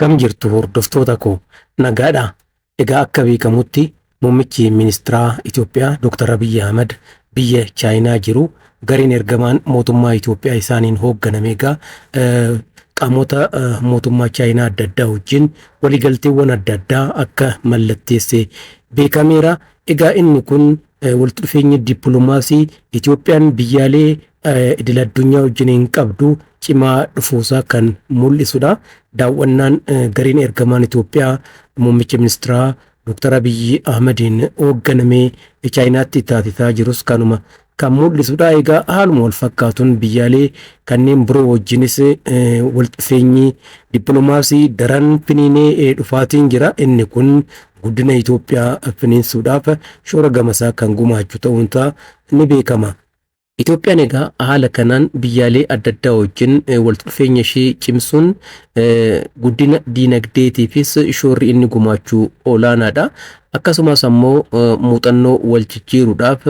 Akkam jirtu hordoftoota koo nagaadha. Egaa akka beekamutti muummichi ministeeraa Itoophiyaa Dr. Abiy Ahmed biyya Chaayinaa jiru gariin ergamaan mootummaa Itoophiyaa isaaniin hoogganame egaa qaamota mootummaa Chaayinaa adda addaa wajjin waliigalteewwan adda addaa akka mallatteesse beekameera. Egaa inni kun walitti dhufeenya dippiloomaasii Itoophiyaan biyyaalee idil addunyaa wajjin qabdu cimaa dhufuusaa kan mul'isudha. Daawwannaan gariin ergamaan Itoophiyaa muummicha ministeeraa Dr. Abiy Ahmediin hoogganame Chaayinaatti taasisaa jirus kanuma kan mul'isudha. Egaa haaluma wal fakkaatuun biyyaalee kanneen biroo wajjinis walitti dhufeenyi dippiloomaasii daran finiinee dhufaatiin jira. Inni kun guddina Itoophiyaa finiinsuudhaaf shoora gamasaa kan gumaachu ta'uunsaa ni beekama. Itoophiyaan egaa haala kanaan biyyaalee adda addaa wajjin walitti dhufeenya ishee cimsuun guddina diinagdeetiifis shoorri inni gumaachuu olaanaadha. Akkasumas ammoo muuxannoo wal jijjiiruudhaaf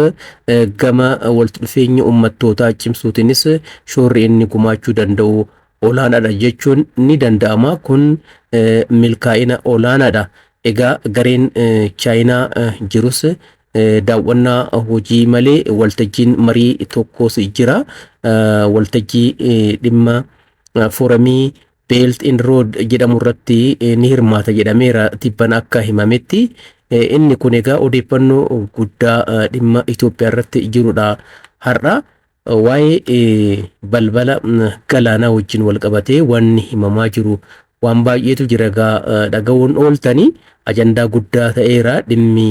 gama walitti dhufeenya uummattootaa cimsuutiinis shoorri inni gumaachuu danda'u olaanaadha jechuun ni danda'ama. Kun milkaa'ina olaanaadha. Egaa gareen Chaayinaa jirus daawwannaa hojii malee waltajjiin marii tokkos jira. Waltajjii dhimma foorumii Belt and Road jedhamu irratti ni hirmaata jedhameera tibban akka himametti. Inni kun egaa odeeffannoo guddaa dhimma Itoophiyaa irratti jirudha. Har'a waa'ee balbala galaanaa wajjin wal qabatee wanni himamaa jiru waan baay'eetu jira. Egaa dhaga'uun ooltanii ajandaa guddaa ta'eera dhimmi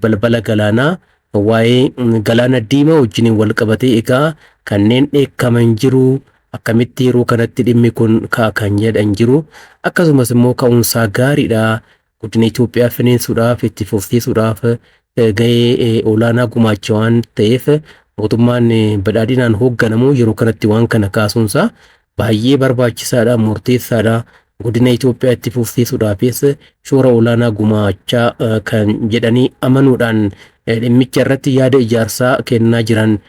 balbala galaanaa. Waa'ee galaana diimaa wajjin wal qabatee egaa kanneen dheekkaman jiru. Akkamitti yeroo kanatti dhimmi kun kan jedhan jiru. Akkasumas immoo ka'umsaa gaariidha. Guddina Itoophiyaa finiinsuudhaaf itti fufsiisuudhaaf gahee olaanaa gumaacha waan ta'eef mootummaan badhaadhinaan hoogganamu yeroo kanatti waan kana kaasuunsaa baay'ee barbaachisaadha, murteessaadha. Guddina Itoophiyaa itti fufsiisuudhaafis shoora olaanaa gumaachaa kan jedhanii amanuudhaan dhimmicha irratti yaada ijaarsaa kennaa jiran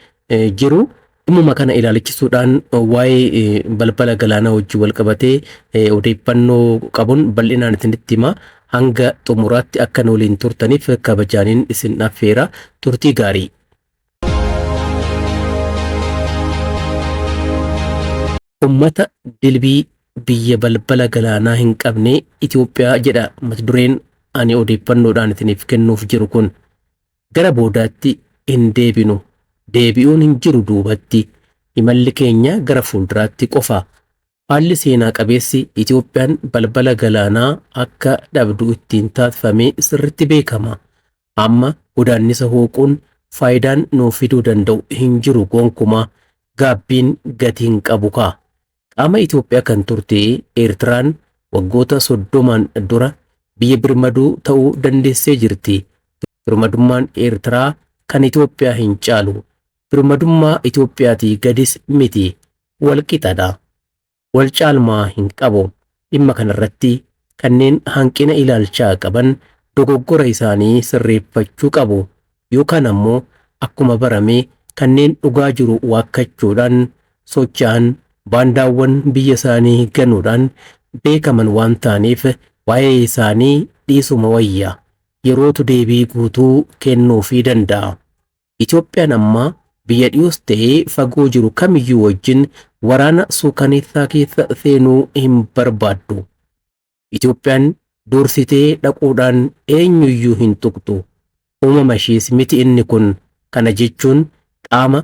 jiru. Dhimmuma kana ilaalchisuudhaan waa'ee balbala galaanaa wajjin wal qabatee odeeffannoo qabuun bal'inaan isinitti hima. Hanga xumuraatti akka waliin turtaniif kabajaaniin isin affeera. Turtii gaarii. Uummata dilbii biyya balbala galaanaa hin qabne Itoophiyaa jedha mata dureen ani odeeffannoodhaan isiniif kennuuf jiru kun. Gara boodaatti hin deebinu. Deebi'uun hin jiru duubatti. Imalli keenya gara fuulduraatti qofa. Haalli seenaa qabeessi Itoophiyaan balbala galaanaa akka dhabdu ittiin taasifame sirriitti beekama. Amma godaannisa hooquun faayidaan nuuf fiduu danda'u hin jiru gonkumaa. Gaabbiin gatiin qabu kaa. Qaama Itoophiyaa kan turte Eertiraan waggoota 30 dura biyya birmaduu ta'uu dandeessee jirti. Birmadummaan Eertiraa kan Itoophiyaa hin caalu. Birmadummaa Itoophiyaatii gadis miti. Wal qixadha. Wal caalmaa hin qabu. Dhimma kanarratti kanneen hanqina ilaalchaa qaban dogoggora isaanii sirreeffachuu qabu. Yookaan ammoo akkuma barame kanneen dhugaa jiru waakkachuudhaan socho'an baandaawwan biyya isaanii ganuudhaan beekaman waan ta'aniif waa'ee isaanii dhiisuma wayya. Yerootu deebii guutuu kennuufii danda'a. Itoophiyaan amma biyya dhiyoos ta'ee fagoo jiru kamiyyuu wajjin waraana suukaneessaa keessa seenuu hin barbaaddu. Itoophiyaan dursitee dhaquudhaan eenyuyyuu hin tuqxu. Uumama ishees miti inni kun. Kana jechuun qaama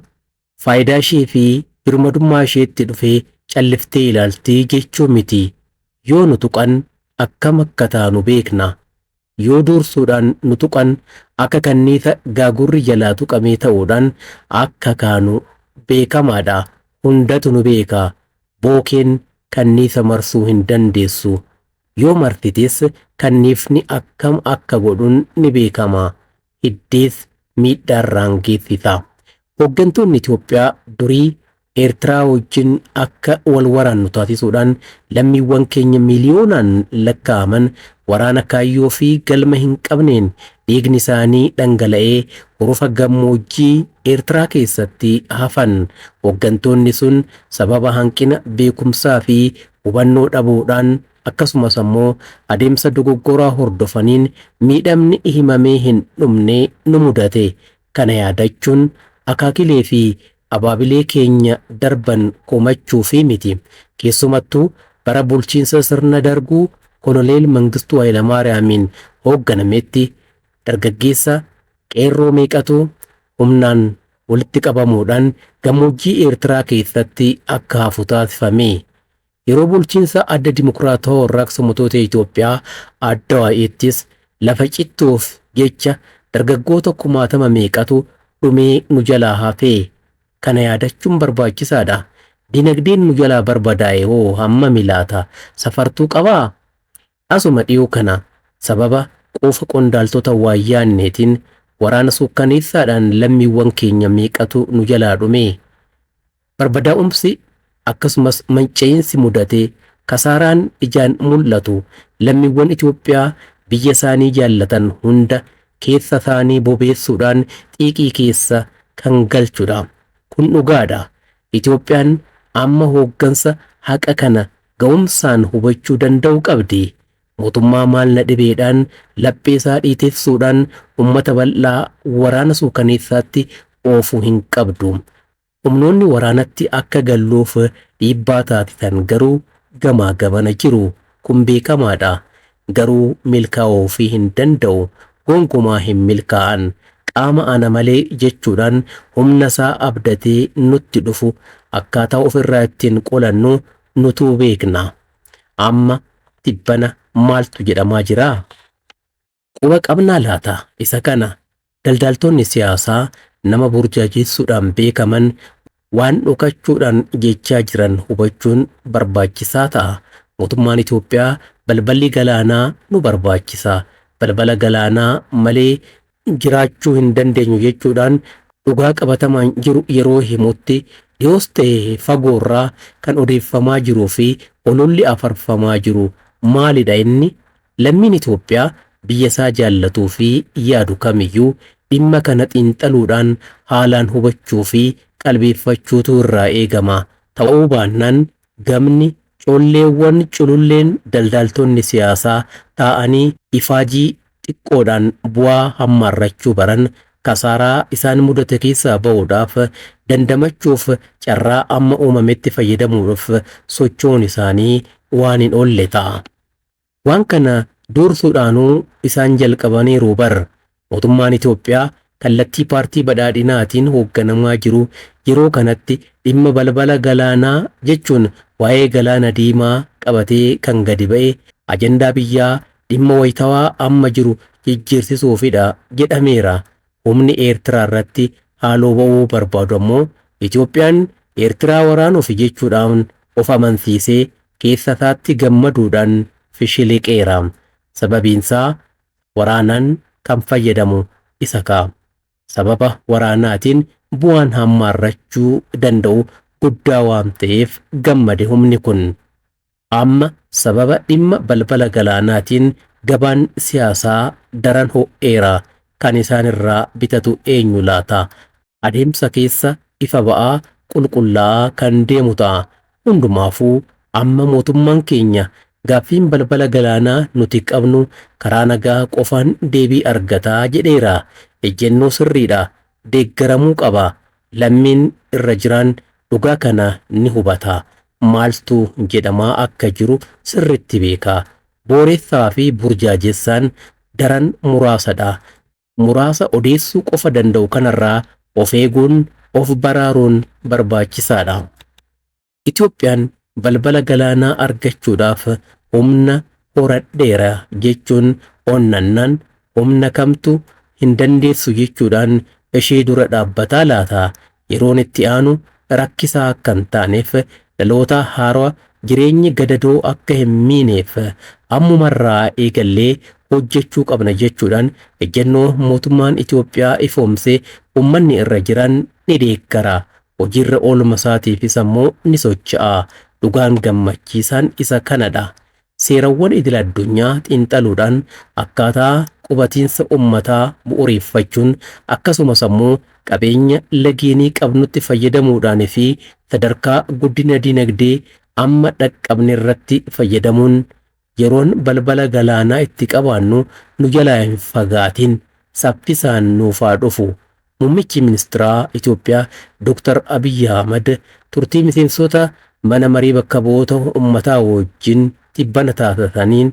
faayidaa ishee fi birmadummaa isheetti dhufee calliftee ilaaltii jechuu miti. Yoo nu tuqan akkam akka taanu beekna. Yoo dursuudhaan nu tuqan akka kanniisa gaagurri jalaa tuqamee ta'uudhaan akka kaanu beekamaadha. Hundatu nu beeka. Bookeen kanniisa marsuu hin dandeessu. Yoo martites kanniifni akkam akka godhuun ni beekama. Hiddees miidhaarraan geessisa. Hooggantoonni Itoophiyaa durii Eertiraa wajjin akka wal waraannu taasisuudhaan lammiiwwan keenya miliyoonaan lakkaa'aman waraana kaayyoo fi galma hin qabneen dhiigni isaanii dhangala'ee hurufa gammoojjii Eertiraa keessatti hafan. Hooggantoonni sun sababa hanqina beekumsaa fi hubannoo dhabuudhaan akkasumas ammoo adeemsa dogoggoraa hordofaniin miidhamni himamee hin dhumne nu mudate. Kana yaadachuun akaakilee fi abaabilee keenya darban komachuu fi miti. Keessumattuu bara bulchiinsa sirna darguu Koloneel Mangistuu Hayilamaariyaamiin hoogganametti dargaggeessa qeerroo meeqatu humnaan walitti qabamuudhaan gammoojjii Eertiraa keessatti akka hafu taasifame. Yeroo bulchiinsa adda dimokiraatawaa warraaqsa uummattoota Itoophiyaa Addawaayittis lafa cittuuf jecha dargaggoota 60,000 meeqatu dhumee nu jalaa hafe. Kana yaadachuun barbaachisaadha. Dinagdeen nu jalaa barbadaa'e hoo hamma milaata safartuu qabaa? Asuma dhiyoo kana sababa quufa qondaaltota waayyaanneetiin waraana suukkaneessaadhaan lammiiwwan keenya meeqatu nu jalaa dhume. Barbadaa'umsi akkasumas manca'insi mudate kasaaraan ijaan mul'atu lammiiwwan Itoophiyaa biyya isaanii jaallatan hunda keessa isaanii bobeessuudhaan xiiqii keessa kan galchudha. Kun dhugaadha. Itoophiyaan amma hooggansa haqa kana ga'umsaan hubachuu danda'u qabdi. Mootummaa maal na dhibeedhaan laphee isaa dhiitessuudhaan uummata bal'aa waraana suukaneessaatti oofuu hin qabdu. Humnoonni waraanatti akka galluuf dhiibbaa taasisan garuu gamaa gamana jiru. Kun beekamaadha. Garuu milkaa'uu fi hin danda'u. Gonkumaa hin milkaa'an. Qaama ana malee jechuudhaan humna isaa abdatee nutti dhufu akkaataa ofirraa ittiin qolannu nutuu beekna. Amma tibbana maaltu jedhamaa jira? Quba qabnaa laata? Isa kana daldaltoonni siyaasaa nama burjaajessuudhaan beekaman waan dhokachuudhaan jechaa jiran hubachuun barbaachisaa ta'a. Mootummaan Itoophiyaa balballi galaanaa nu barbaachisa. Balbala galaanaa malee jiraachuu hin dandeenyu jechuudhaan dhugaa qabatamaan jiru yeroo himutti dhiyoos ta'e fagoorraa kan odeeffamaa jiruu fi ololli afarfamaa jiru maalidha inni? Lammiin Itoophiyaa biyya isaa jaallatuu fi yaadu kamiyyuu dhimma kana xiinxaluudhaan haalaan hubachuu fi qalbeeffachuutu irraa eegama. Ta'uu baannaan gamni colleewwan cululleen daldaltoonni siyaasaa taa'anii ifaajii xiqqoodhaan bu'aa hammaarrachuu baran kasaaraa isaan mudate keessaa ba'uudhaaf dandamachuuf carraa amma uumametti fayyadamuudhaaf sochoon isaanii waan hin oolle ta'a. Waan kana dursuudhaanuu isaan jalqabaniiru bar. Mootummaan Itoophiyaa kallattii paartii badhaadhinaatiin hoogganamaa jiru yeroo kanatti dhimma balbala galaanaa jechuun waa'ee galaana diimaa qabatee kan gadi ba'e ajandaa biyyaa dhimma wayitawaa amma jiru jijjiirsisuufidha jedhameera. Humni Eertiraa irratti haaloo ba'uu barbaadu ammoo Itoophiyaan Eertiraa waraanuuf jechuudhaan of amansiisee keessa isaatti gammaduudhaan fishiliqeera. Sababiinsaa waraanaan kan fayyadamu isa ka'a. Sababa waraanaatiin bu'aan hammaarrachuu danda'u guddaa waan ta'eef gammade humni kun. Amma sababa dhimma balbala galaanaatiin gabaan siyaasaa daran ho'eera. Kan isaan irraa bitatu eenyu laata? Adeemsa keessa ifa ba'aa qulqullaa'aa kan deemu ta'a. Hundumaafuu amma mootummaan keenya gaaffiin balbala galaanaa nuti qabnu karaa nagaa qofaan deebii argataa jedheera. Ejjennoo sirriidha. Deeggaramuu qaba. Lammiin irra jiraan dhugaa kana ni hubata. Maaltu jedhamaa akka jiru sirritti beeka. Booressaa fi burjaajessaan daran muraasadha. Muraasa odeessuu qofa danda'u kanarraa of eeguun of baraaruun barbaachisaadha. Itoophiyaan balbala galaanaa argachuudhaaf humna horadheera jechuun onnannaan humna kamtu hin dandeessu jechuudhaan ishee dura dhaabbataa laata? Yeroon itti aanu rakkisaa akka hin taaneef dhaloota haaraa jireenyi gadadoo akka hin miineef ammumarraa eegallee hojjechuu qabna jechuudhaan ejjennoo mootummaan Itoophiyaa ifoomsee uummanni irra jiran ni deeggara. Hojiirra oolma isaatiifis ammoo ni socho'a. Dhugaan gammachiisaan isa kanadha. Seerawwan idil addunyaa xiinxaluudhaan akkaataa qubatiinsa uummataa bu'uureeffachuun akkasumas ammoo qabeenya lageenii qabnutti fayyadamuudhaan fi sadarkaa guddina dinagdee amma dhaqqabne irratti fayyadamuun yeroon balbala galaanaa itti qabaannu nu jalaa hin fagaatin saffisaan nuuf haa dhufu. Muummichi ministeeraa Itoophiyaa Dr. Abiyyi Ahmad turtii miseensota mana marii bakka bu'oota uummataa wajjin tibbana taasisaniin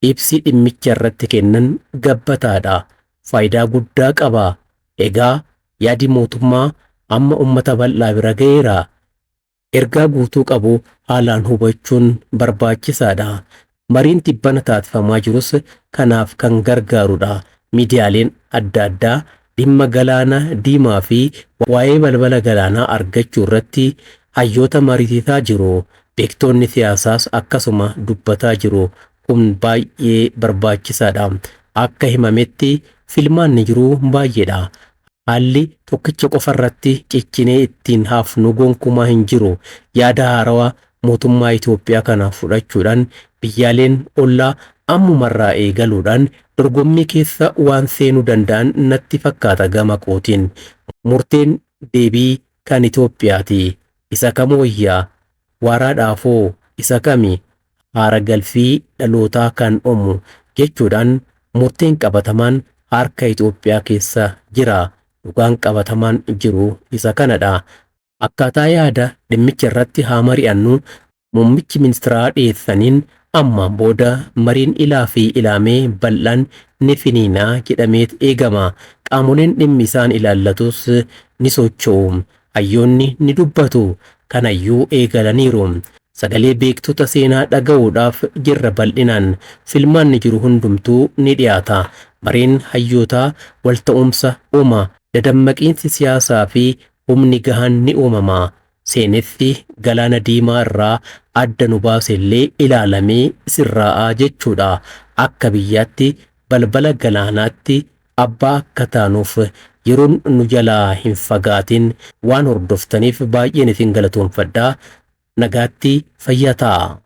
ibsi dhimmicha irratti kennan gabbataadha. Faayidaa guddaa qaba. Egaa yaadi mootummaa amma uummata bal'aa bira ga'eera. Ergaa guutuu qabu haalaan hubachuun barbaachisaadha. Mariin tibbana taasifamaa jirus kanaaf kan gargaarudha. Miidiyaaleen adda addaa dhimma galaana diimaa fi waa'ee balbala galaanaa argachuu irratti hayyoota mariisisaa jiru. Beektonni siyaasaas akkasuma dubbataa jiru. Kun baay'ee barbaachisaadha. Akka himametti filmaanni jiru baay'eedha. Haalli tokkicha qofa irratti ciccinee ittiin hafnu gonkumaa hin jiru. Yaada haarawaa mootummaa Itoophiyaa kana fudhachuudhaan biyyaaleen ollaa ammumarraa eegaluudhaan dorgommii keessa waan seenuu danda'an natti fakkaata gama kootiin. Murteen deebii kan Itoophiyaati. Isa kam wayyaa? Waraadhaafoo isa kami? Haara galfii dhalootaa kan oomu jechuudhaan murteen qabatamaan harka Itoophiyaa keessa jira. Dhugaan qabatamaan jiru isa kanadha. Akkaataa yaada dhimmicha irratti haa mari'annu. Muummichi ministeeraa dhiyeessaniin ammaan booda mariin ilaa fi ilaamee bal'aan ni finiinaa jedhameet eegama. Qaamoleen dhimmi isaan ilaallatus ni socho'u. Hayyoonni ni dubbatu. Kanayyuu eegalaniiru. Sagalee beektota seenaa dhaga'uudhaaf jirra bal'inaan. Filmaanni jiru hundumtuu ni dhiyaata. Mariin hayyootaa walta'umsa uuma. Dadammaqiinsi siyaasaa fi humni gahaan ni uumama. Seenessi galaana diimaa irraa adda nu baasellee ilaalamee sirraa'aa jechuudha. Akka biyyaatti balbala galaanaatti abbaa akka taanuuf yeroon nu jalaa hin fagaatin waan hordoftaniif baay'een isin galatoomfadhaa. Nagaatti fayyaa ta'aa.